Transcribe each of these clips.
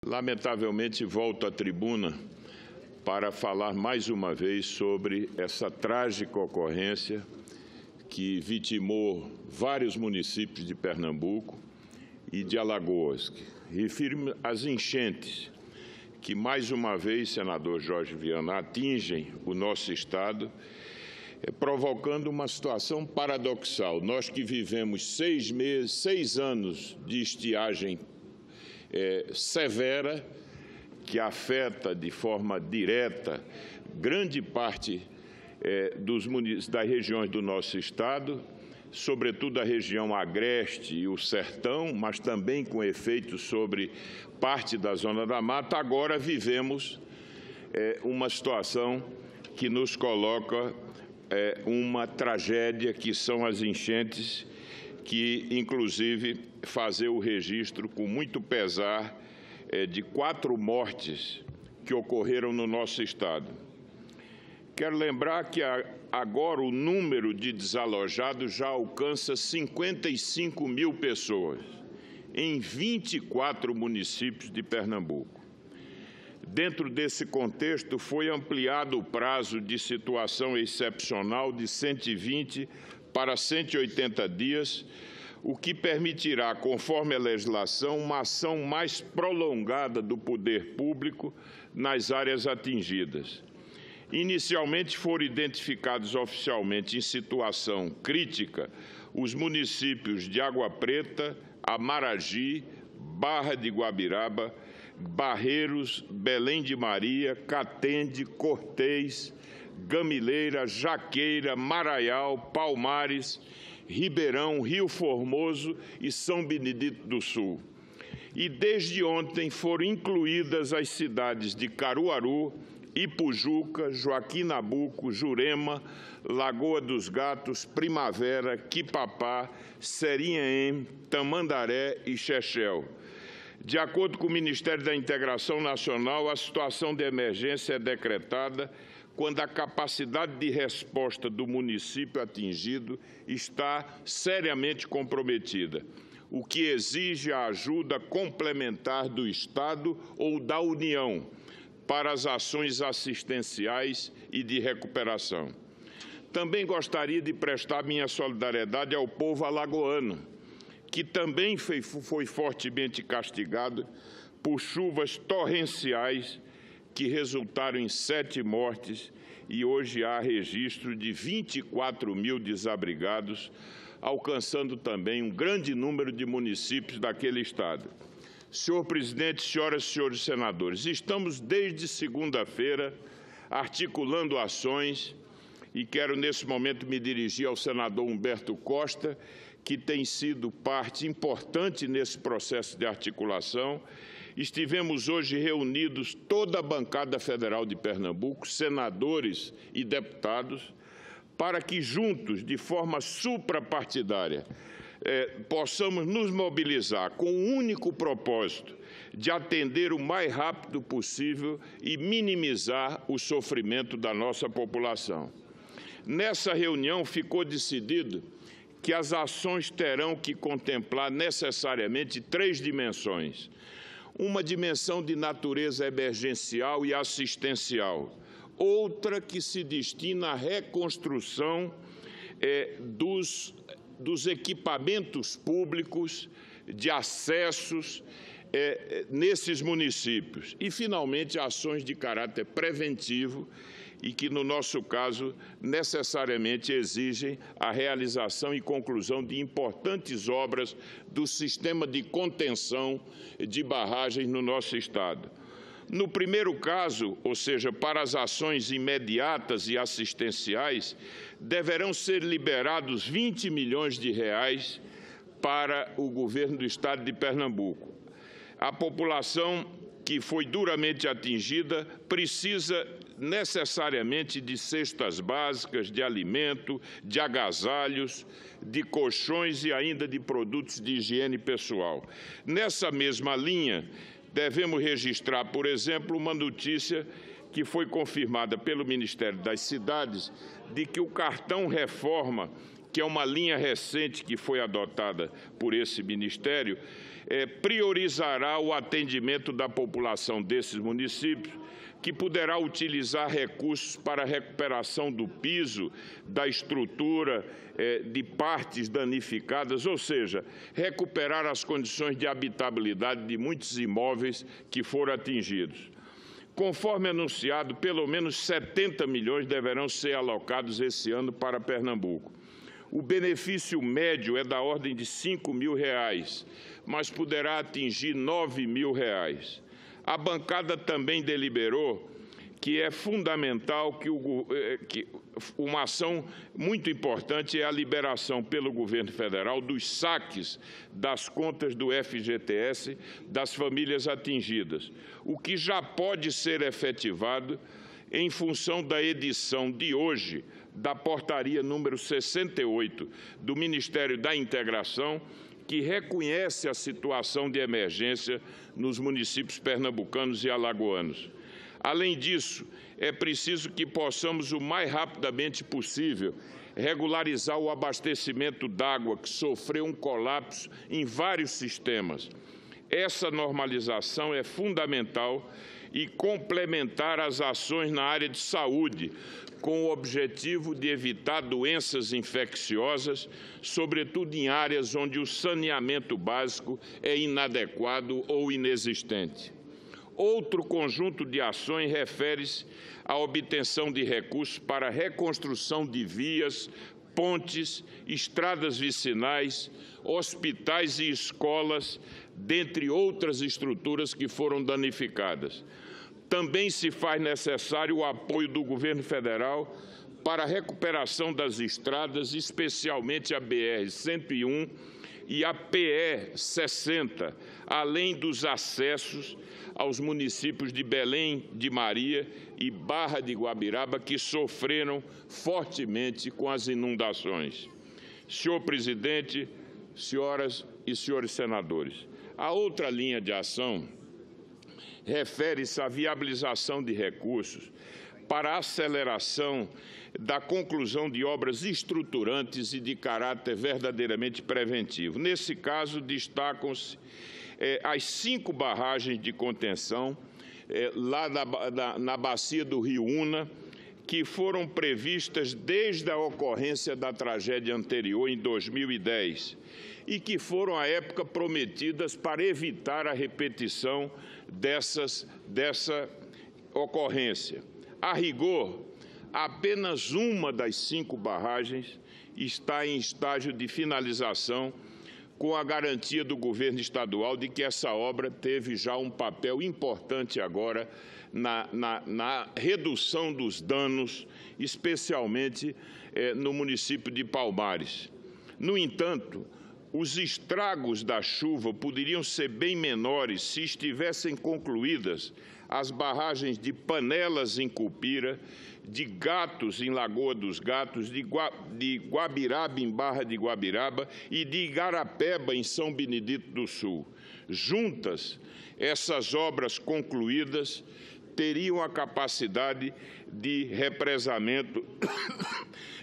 Lamentavelmente, volto à tribuna para falar mais uma vez sobre essa trágica ocorrência que vitimou vários municípios de Pernambuco e de Alagoas. Refiro-me às enchentes que, mais uma vez, senador Jorge Viana, atingem o nosso Estado, provocando uma situação paradoxal. Nós que vivemos 6 anos de estiagem severa, que afeta de forma direta grande parte das regiões do nosso Estado, sobretudo a região agreste e o sertão, mas também com efeitos sobre parte da Zona da Mata. Agora vivemos uma situação que nos coloca uma tragédia, que são as enchentes, que inclusive fazer o registro com muito pesar de 4 mortes que ocorreram no nosso Estado. Quero lembrar que agora o número de desalojados já alcança 55 mil pessoas em 24 municípios de Pernambuco. Dentro desse contexto, foi ampliado o prazo de situação excepcional de 120 para 180 dias, o que permitirá, conforme a legislação, uma ação mais prolongada do poder público nas áreas atingidas. Inicialmente foram identificados oficialmente em situação crítica os municípios de Água Preta, Amaragi, Barra de Guabiraba, Barreiros, Belém de Maria, Catende, Cortês, Gamileira, Jaqueira, Maraial, Palmares, Ribeirão, Rio Formoso e São Benedito do Sul. E desde ontem foram incluídas as cidades de Caruaru, Ipujuca, Joaquim Nabuco, Jurema, Lagoa dos Gatos, Primavera, Quipapá, Serinhaém, Tamandaré e Chechel. De acordo com o Ministério da Integração Nacional, a situação de emergência é decretada quando a capacidade de resposta do município atingido está seriamente comprometida, o que exige a ajuda complementar do Estado ou da União para as ações assistenciais e de recuperação. Também gostaria de prestar minha solidariedade ao povo alagoano, que também foi fortemente castigado por chuvas torrenciais que resultaram em 7 mortes, e hoje há registro de 24 mil desabrigados, alcançando também um grande número de municípios daquele Estado. Senhor presidente, senhoras e senhores senadores, estamos desde segunda-feira articulando ações e quero nesse momento me dirigir ao senador Humberto Costa, que tem sido parte importante nesse processo de articulação. Estivemos hoje reunidos, toda a bancada federal de Pernambuco, senadores e deputados, para que juntos, de forma suprapartidária, possamos nos mobilizar com o único propósito de atender o mais rápido possível e minimizar o sofrimento da nossa população. Nessa reunião ficou decidido que as ações terão que contemplar necessariamente 3 dimensões. Uma dimensão de natureza emergencial e assistencial, outra que se destina à reconstrução dos equipamentos públicos, de acessos nesses municípios. E, finalmente, ações de caráter preventivo e que, no nosso caso, necessariamente exigem a realização e conclusão de importantes obras do sistema de contenção de barragens no nosso Estado. No primeiro caso, ou seja, para as ações imediatas e assistenciais, deverão ser liberados 20 milhões de reais para o governo do Estado de Pernambuco. A população que foi duramente atingida precisa necessariamente de cestas básicas, de alimento, de agasalhos, de colchões e ainda de produtos de higiene pessoal. Nessa mesma linha, devemos registrar, por exemplo, uma notícia que foi confirmada pelo Ministério das Cidades de que o cartão Reforma, que é uma linha recente que foi adotada por esse Ministério, priorizará o atendimento da população desses municípios, que poderá utilizar recursos para a recuperação do piso, da estrutura, de partes danificadas, ou seja, recuperar as condições de habitabilidade de muitos imóveis que foram atingidos. Conforme anunciado, pelo menos 70 milhões deverão ser alocados esse ano para Pernambuco. O benefício médio é da ordem de R$ 5.000, mas poderá atingir R$ 9.000. A bancada também deliberou que é fundamental que uma ação muito importante é a liberação pelo governo federal dos saques das contas do FGTS das famílias atingidas, o que já pode ser efetivado em função da edição de hoje da portaria número 68 do Ministério da Integração, que reconhece a situação de emergência nos municípios pernambucanos e alagoanos. Além disso, é preciso que possamos, o mais rapidamente possível, regularizar o abastecimento d'água, que sofreu um colapso em vários sistemas. Essa normalização é fundamental e complementar as ações na área de saúde, com o objetivo de evitar doenças infecciosas, sobretudo em áreas onde o saneamento básico é inadequado ou inexistente. Outro conjunto de ações refere-se à obtenção de recursos para a reconstrução de vias, pontes, estradas vicinais, hospitais e escolas, dentre outras estruturas que foram danificadas. Também se faz necessário o apoio do governo federal para a recuperação das estradas, especialmente a BR-101 e a PE-60, além dos acessos aos municípios de Belém de Maria e Barra de Guabiraba, que sofreram fortemente com as inundações. Senhor presidente, senhoras e senhores senadores, a outra linha de ação refere-se à viabilização de recursos para a aceleração da conclusão de obras estruturantes e de caráter verdadeiramente preventivo. Nesse caso, destacam-se as 5 barragens de contenção lá na bacia do Rio Una, que foram previstas desde a ocorrência da tragédia anterior, em 2010, e que foram, à época, prometidas para evitar a repetição dessa ocorrência. A rigor, apenas uma das 5 barragens está em estágio de finalização, com a garantia do governo estadual de que essa obra teve já um papel importante agora na redução dos danos, especialmente no município de Palmares. No entanto, os estragos da chuva poderiam ser bem menores se estivessem concluídas as barragens de Panelas, em Cupira, de Gatos, em Lagoa dos Gatos, de Guabiraba, em Barra de Guabiraba, e de Igarapeba, em São Benedito do Sul. Juntas, essas obras concluídas teriam a capacidade de represamento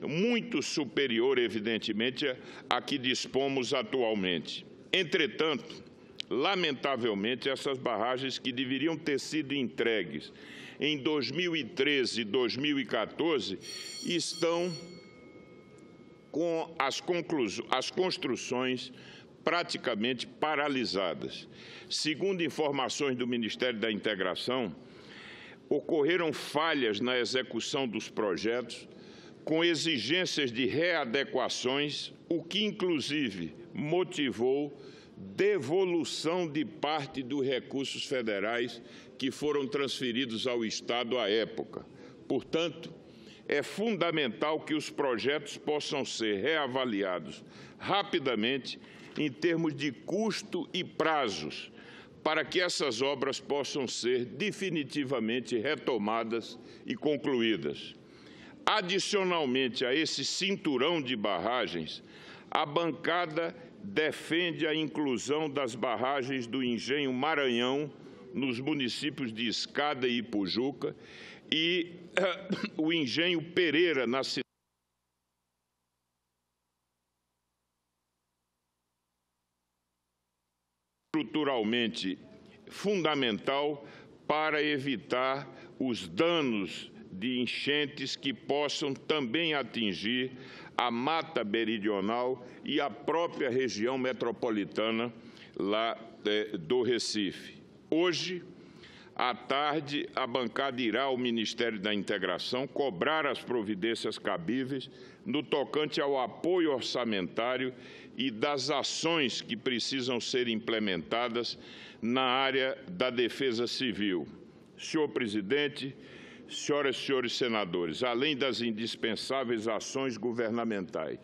muito superior, evidentemente, à que dispomos atualmente. Entretanto, lamentavelmente, essas barragens que deveriam ter sido entregues em 2013 e 2014 estão com as construções praticamente paralisadas. Segundo informações do Ministério da Integração, ocorreram falhas na execução dos projetos, com exigências de readequações, o que, inclusive, motivou devolução de parte dos recursos federais que foram transferidos ao Estado à época. Portanto, é fundamental que os projetos possam ser reavaliados rapidamente em termos de custo e prazos, para que essas obras possam ser definitivamente retomadas e concluídas. Adicionalmente a esse cinturão de barragens, a bancada defende a inclusão das barragens do Engenho Maranhão nos municípios de Escada e Ipujuca e o Engenho Pereira na cidade igualmente fundamental para evitar os danos de enchentes que possam também atingir a Mata Meridional e a própria região metropolitana lá do Recife. Hoje, à tarde, a bancada irá ao Ministério da Integração cobrar as providências cabíveis no tocante ao apoio orçamentário e das ações que precisam ser implementadas na área da defesa civil. Senhor presidente, senhoras e senhores senadores, além das indispensáveis ações governamentais,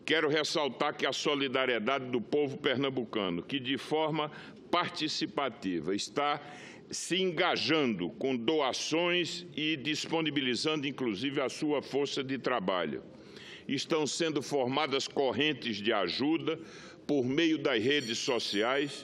quero ressaltar que a solidariedade do povo pernambucano, que de forma participativa está se engajando com doações e disponibilizando, inclusive, a sua força de trabalho. Estão sendo formadas correntes de ajuda por meio das redes sociais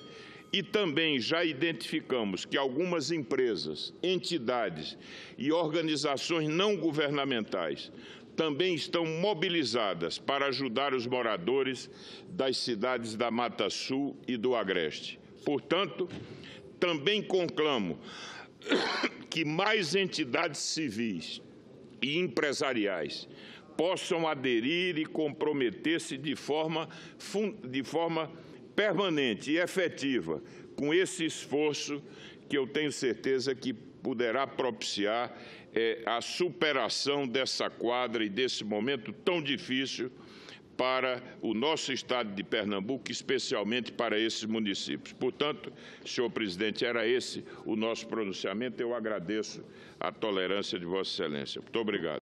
e também já identificamos que algumas empresas, entidades e organizações não governamentais também estão mobilizadas para ajudar os moradores das cidades da Mata Sul e do Agreste. Portanto, também conclamo que mais entidades civis e empresariais possam aderir e comprometer-se de forma permanente e efetiva com esse esforço que eu tenho certeza que poderá propiciar a superação dessa quadra e desse momento tão difícil para o nosso estado de Pernambuco, especialmente para esses municípios. Portanto, senhor presidente, era esse o nosso pronunciamento. Eu agradeço a tolerância de Vossa Excelência. Muito obrigado.